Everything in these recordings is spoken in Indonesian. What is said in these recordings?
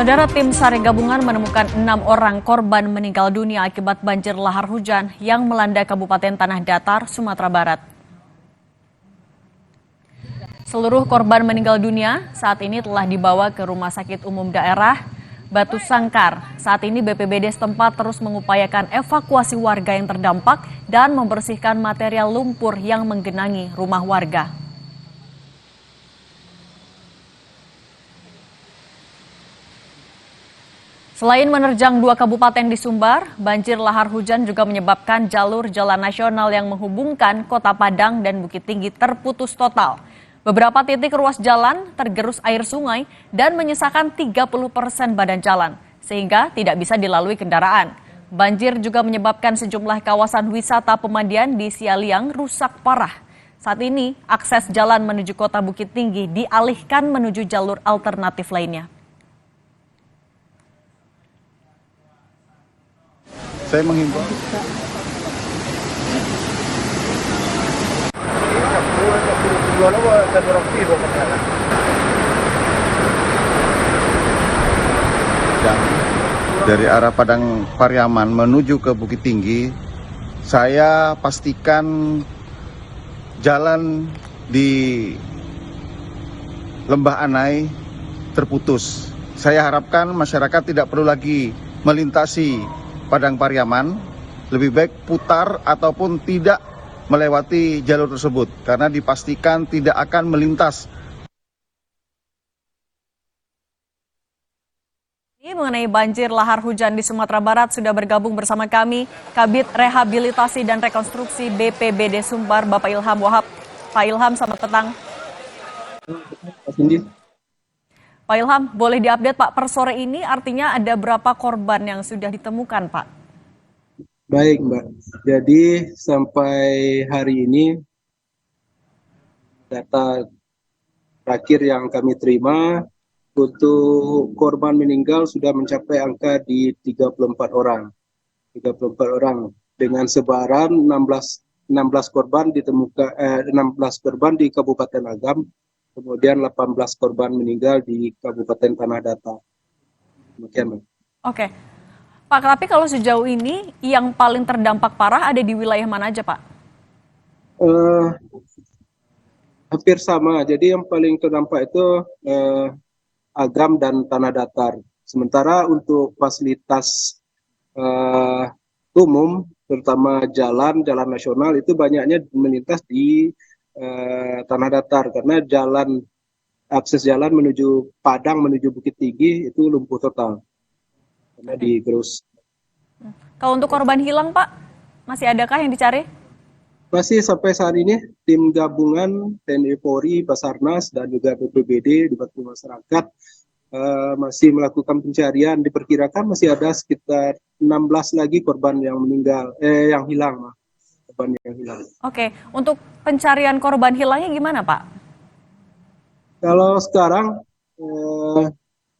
Saudara, tim SAR gabungan menemukan 6 orang korban meninggal dunia akibat banjir lahar hujan yang melanda Kabupaten Tanah Datar, Sumatera Barat. Seluruh korban meninggal dunia saat ini telah dibawa ke Rumah Sakit Umum Daerah Batu Sangkar. Saat ini BPBD setempat terus mengupayakan evakuasi warga yang terdampak dan membersihkan material lumpur yang menggenangi rumah warga. Selain menerjang 2 kabupaten di Sumbar, banjir lahar hujan juga menyebabkan jalur jalan nasional yang menghubungkan Kota Padang dan Bukit Tinggi terputus total. Beberapa titik ruas jalan tergerus air sungai dan menyisakan 30% badan jalan, sehingga tidak bisa dilalui kendaraan. Banjir juga menyebabkan sejumlah kawasan wisata pemandian di Sialiang rusak parah. Saat ini, akses jalan menuju Kota Bukit Tinggi dialihkan menuju jalur alternatif lainnya. Saya menghimbau dari arah Padang Pariaman menuju ke Bukit Tinggi, saya pastikan jalan di Lembah Anai terputus. Saya harapkan masyarakat tidak perlu lagi melintasi Padang Pariaman, lebih baik putar ataupun tidak melewati jalur tersebut karena dipastikan tidak akan melintas. Ini mengenai banjir lahar hujan di Sumatera Barat sudah bergabung bersama kami Kabid Rehabilitasi dan Rekonstruksi BPBD Sumbar, Bapak Ilham Wahab. Pak Ilham, selamat petang. Pak Ilham, boleh diupdate Pak, per sore ini artinya ada berapa korban yang sudah ditemukan Pak? Baik Mbak, jadi sampai hari ini data terakhir yang kami terima untuk korban meninggal sudah mencapai angka di 34 orang. 34 orang dengan sebaran 16 korban ditemukan 16 korban di Kabupaten Agam, kemudian 18 korban meninggal di Kabupaten Tanah Datar. Demikian, Mbak. Oke. Pak, tapi kalau sejauh ini yang paling terdampak parah ada di wilayah mana aja, Pak? Hampir sama. Jadi yang paling terdampak itu Agam dan Tanah Datar. Sementara untuk fasilitas umum, terutama jalan nasional itu banyaknya melintas di Tanah Datar karena akses jalan menuju Padang menuju Bukit Tinggi itu lumpuh total karena digerus. Kalau untuk korban hilang, Pak, masih adakah yang dicari? Masih sampai saat ini tim gabungan TNI Polri, Basarnas dan juga BPBD dibantu masyarakat masih melakukan pencarian. Diperkirakan masih ada sekitar 16 lagi korban yang meninggal, yang hilang, korban yang hilang. Oke, untuk pencarian korban hilangnya gimana, Pak? Kalau sekarang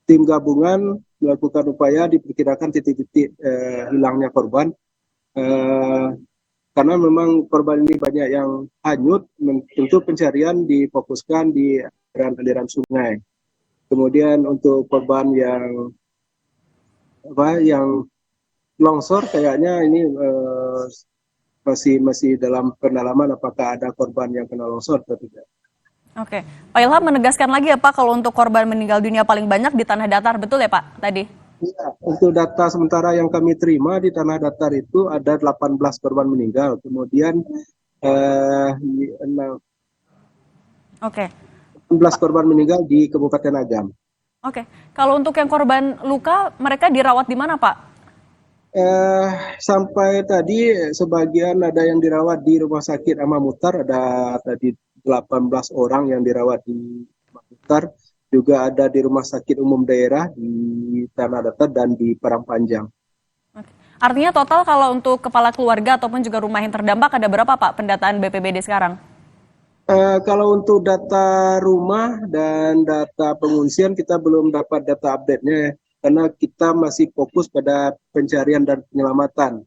tim gabungan melakukan upaya diperkirakan titik-titik hilangnya korban. Karena memang korban ini banyak yang hanyut, tentu pencarian difokuskan di aliran sungai. Kemudian untuk korban yang longsor kayaknya ini masih dalam pendalaman apakah ada korban yang kena longsor atau tidak. Oke, Pak Ilham menegaskan lagi ya Pak, kalau untuk korban meninggal dunia paling banyak di Tanah Datar, betul ya Pak tadi? Ya, untuk data sementara yang kami terima di Tanah Datar itu ada 18 korban meninggal, kemudian 16 korban meninggal di Kabupaten Agam. Oke, kalau untuk yang korban luka, mereka dirawat di mana Pak? Sampai tadi sebagian ada yang dirawat di Rumah Sakit Ahmad Muhtar, ada tadi 18 orang yang dirawat di Ahmad Muhtar, juga ada di Rumah Sakit Umum Daerah di Tanah Datar dan di Parangpanjang. Artinya total kalau untuk kepala keluarga ataupun juga rumah yang terdampak ada berapa Pak pendataan BPBD sekarang? Kalau untuk data rumah dan data pengungsian kita belum dapat data update-nya karena kita masih fokus pada pencarian dan penyelamatan.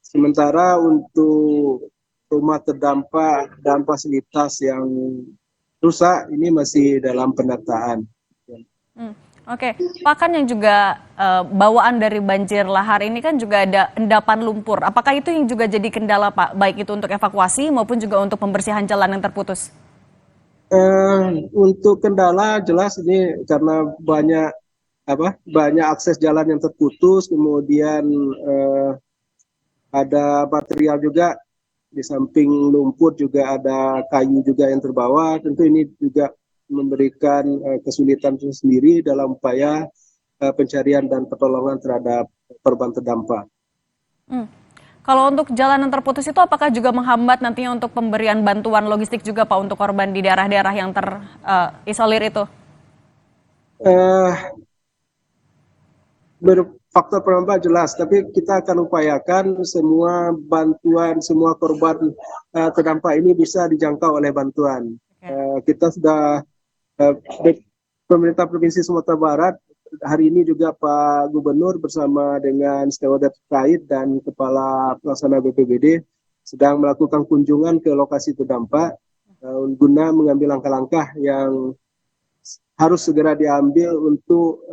Sementara untuk rumah terdampak dan fasilitas yang rusak ini masih dalam pendataan. Oke, Pak, kan yang juga bawaan dari banjir lahar ini kan juga ada endapan lumpur. Apakah itu yang juga jadi kendala, Pak? Baik itu untuk evakuasi maupun juga untuk pembersihan jalan yang terputus? Untuk kendala jelas ini karena banyak akses jalan yang terputus, kemudian ada material juga di samping lumpur juga ada kayu juga yang terbawa. Tentu ini juga memberikan kesulitan tersendiri dalam upaya pencarian dan pertolongan terhadap korban terdampak. Hmm. Kalau untuk jalan yang terputus itu apakah juga menghambat nantinya untuk pemberian bantuan logistik juga, Pak, untuk korban di daerah-daerah yang terisolir itu? Eh, Faktor penambah jelas, tapi kita akan upayakan semua bantuan, semua korban terdampak ini bisa dijangkau oleh bantuan. Oke. Kita sudah eh, pemerintah Provinsi Sumatera Barat hari ini juga Pak Gubernur bersama dengan stakeholder terkait dan Kepala Pelaksana BPBD sedang melakukan kunjungan ke lokasi terdampak guna mengambil langkah-langkah yang harus segera diambil untuk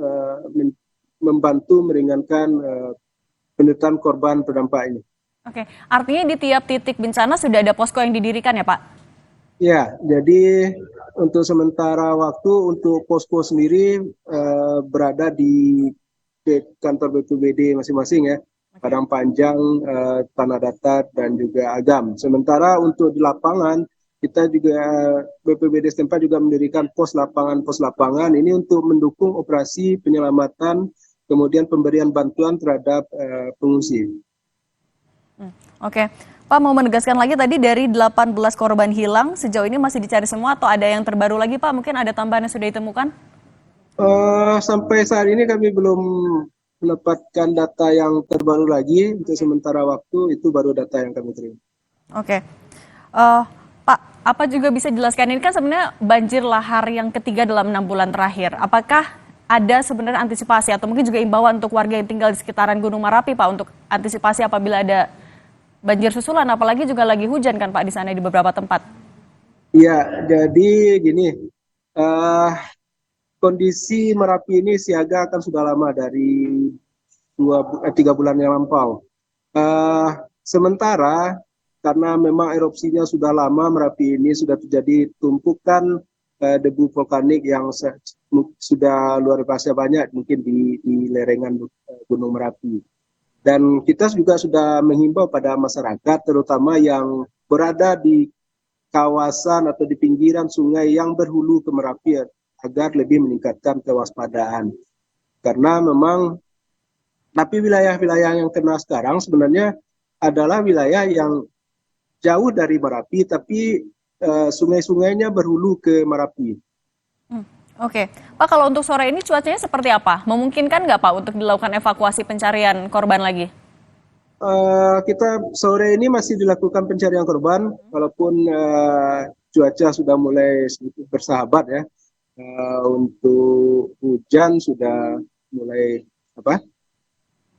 membantu meringankan penderitaan korban terdampak ini. Oke, artinya di tiap titik bencana sudah ada posko yang didirikan ya, Pak? Ya, jadi untuk sementara waktu untuk posko sendiri berada di kantor BPBD masing-masing ya, Padang Panjang, Tanah Datar, dan juga Agam. Sementara untuk di lapangan, kita juga BPBD setempat juga mendirikan pos lapangan ini untuk mendukung operasi penyelamatan, kemudian pemberian bantuan terhadap pengungsi. Oke, Pak, mau menegaskan lagi tadi dari 18 korban hilang sejauh ini masih dicari semua atau ada yang terbaru lagi, Pak? Mungkin ada tambahan yang sudah ditemukan? Sampai saat ini kami belum mendapatkan data yang terbaru lagi. Untuk sementara waktu itu baru data yang kami terima. Oke. Pak, apa juga bisa dijelaskan, ini kan sebenarnya banjir lahar yang ketiga dalam 6 bulan terakhir. Apakah ada sebenarnya antisipasi atau mungkin juga imbauan untuk warga yang tinggal di sekitaran Gunung Merapi, Pak, untuk antisipasi apabila ada banjir susulan, apalagi juga lagi hujan kan, Pak, di sana di beberapa tempat? Iya, jadi gini, eh, kondisi Merapi ini siaga kan sudah lama dari 3 bulan yang lampau. Eh, Sementara karena memang erupsinya sudah lama, Merapi ini sudah terjadi tumpukan debu vulkanik yang sudah luar biasa banyak mungkin di lerengan Gunung Merapi. Dan kita juga sudah menghimbau pada masyarakat, terutama yang berada di kawasan atau di pinggiran sungai yang berhulu ke Merapi, agar lebih meningkatkan kewaspadaan. Karena memang, tapi wilayah-wilayah yang kena sekarang sebenarnya adalah wilayah yang jauh dari Merapi, tapi sungai-sungainya berhulu ke Merapi. Oke, Pak, kalau untuk sore ini cuacanya seperti apa? Memungkinkan nggak, Pak, untuk dilakukan evakuasi pencarian korban lagi? Kita sore ini masih dilakukan pencarian korban, walaupun cuaca sudah mulai sedikit bersahabat ya. Untuk hujan sudah mulai apa?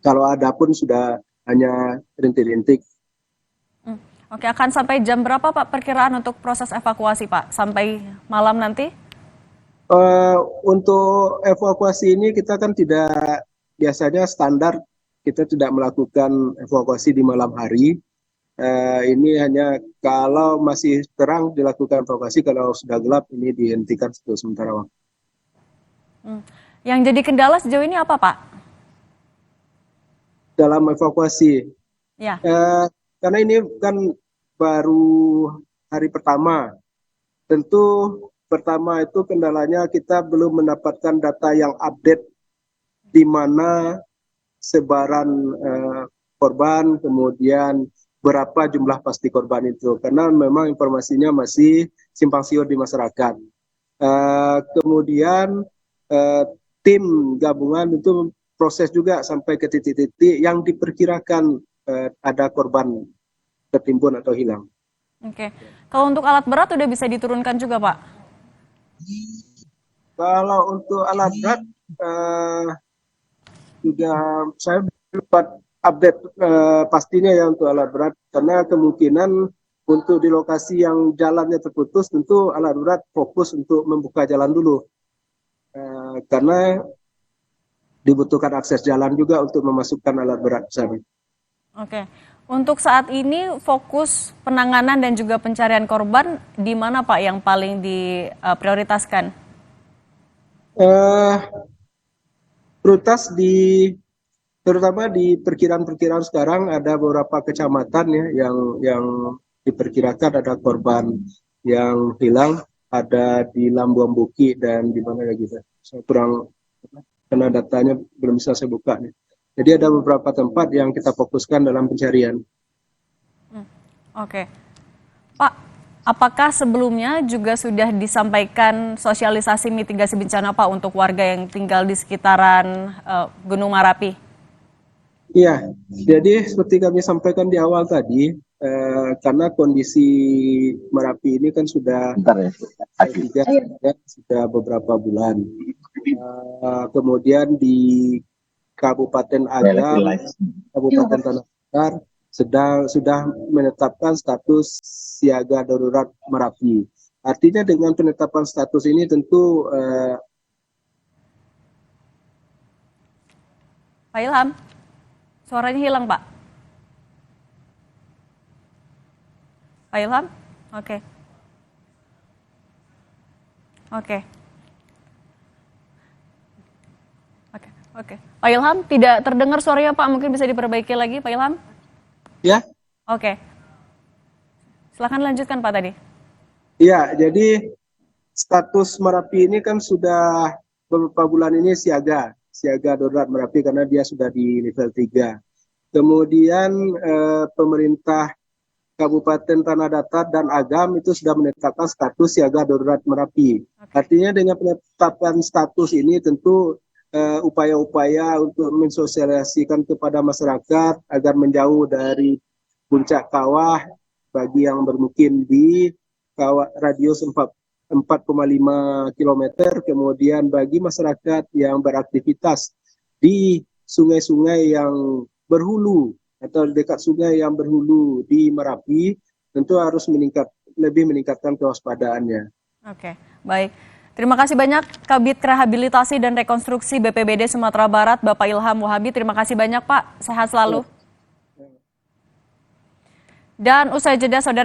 Kalau ada pun sudah hanya rintik-rintik. Oke, akan sampai jam berapa, Pak, perkiraan untuk proses evakuasi, Pak? Sampai malam nanti? Untuk evakuasi ini kita kan tidak, biasanya standar kita tidak melakukan evakuasi di malam hari. Ini hanya kalau masih terang dilakukan evakuasi, kalau sudah gelap ini dihentikan untuk sementara waktu. Yang jadi kendala sejauh ini apa, Pak? Dalam evakuasi, Ya. karena ini kan baru hari pertama, tentu pertama itu kendalanya kita belum mendapatkan data yang update di mana sebaran korban, kemudian berapa jumlah pasti korban itu, karena memang informasinya masih simpang siur di masyarakat. Kemudian tim gabungan itu proses juga sampai ke titik-titik yang diperkirakan ada korban tertimbun atau hilang. Oke. Kalau untuk alat berat udah bisa diturunkan juga, Pak? Kalau untuk alat berat sudah saya dapat update pastinya ya untuk alat berat, karena kemungkinan untuk di lokasi yang jalannya terputus tentu alat berat fokus untuk membuka jalan dulu, karena dibutuhkan akses jalan juga untuk memasukkan alat berat ke sana. Oke, untuk saat ini fokus penanganan dan juga pencarian korban di mana Pak yang paling diprioritaskan? Prioritas terutama di perkiraan-perkiraan sekarang ada beberapa kecamatan ya yang diperkirakan ada korban yang hilang, ada di Lambuan Buki dan di mana lagi, saya kurang, karena datanya belum bisa saya buka nih. Jadi ada beberapa tempat yang kita fokuskan dalam pencarian. Oke, Pak, apakah sebelumnya juga sudah disampaikan sosialisasi mitigasi bencana Pak untuk warga yang tinggal di sekitaran Gunung Merapi? Iya, jadi seperti kami sampaikan di awal tadi, karena kondisi Merapi ini kan sudah sudah beberapa bulan. Kemudian di Kabupaten Agam, Kabupaten Tanah Datar sudah menetapkan status siaga darurat Merapi. Artinya dengan penetapan status ini tentu Pak Ilham, suaranya hilang Pak. Pak Ilham? Oke. Oke. Oke. Pak Ilham, tidak terdengar suaranya Pak, mungkin bisa diperbaiki lagi Pak Ilham? ya. Oke. Silakan lanjutkan Pak tadi. Ya, jadi status Merapi ini kan sudah beberapa bulan ini siaga darurat Merapi karena dia sudah di level 3. Kemudian pemerintah Kabupaten Tanah Datar dan Agam itu sudah menetapkan status siaga darurat Merapi. Artinya dengan penetapan status ini tentu upaya-upaya untuk mensosialisasikan kepada masyarakat agar menjauh dari puncak kawah bagi yang bermukim di kawah radius 4,5 km, kemudian bagi masyarakat yang beraktivitas di sungai-sungai yang berhulu atau dekat sungai yang berhulu di Merapi, tentu harus lebih meningkatkan kewaspadaannya. Oke, baik. Terima kasih banyak Kabid Rehabilitasi dan Rekonstruksi BPBD Sumatera Barat, Bapak Ilham Wahabi. Terima kasih banyak Pak, sehat selalu. Dan usai jeda, Saudara.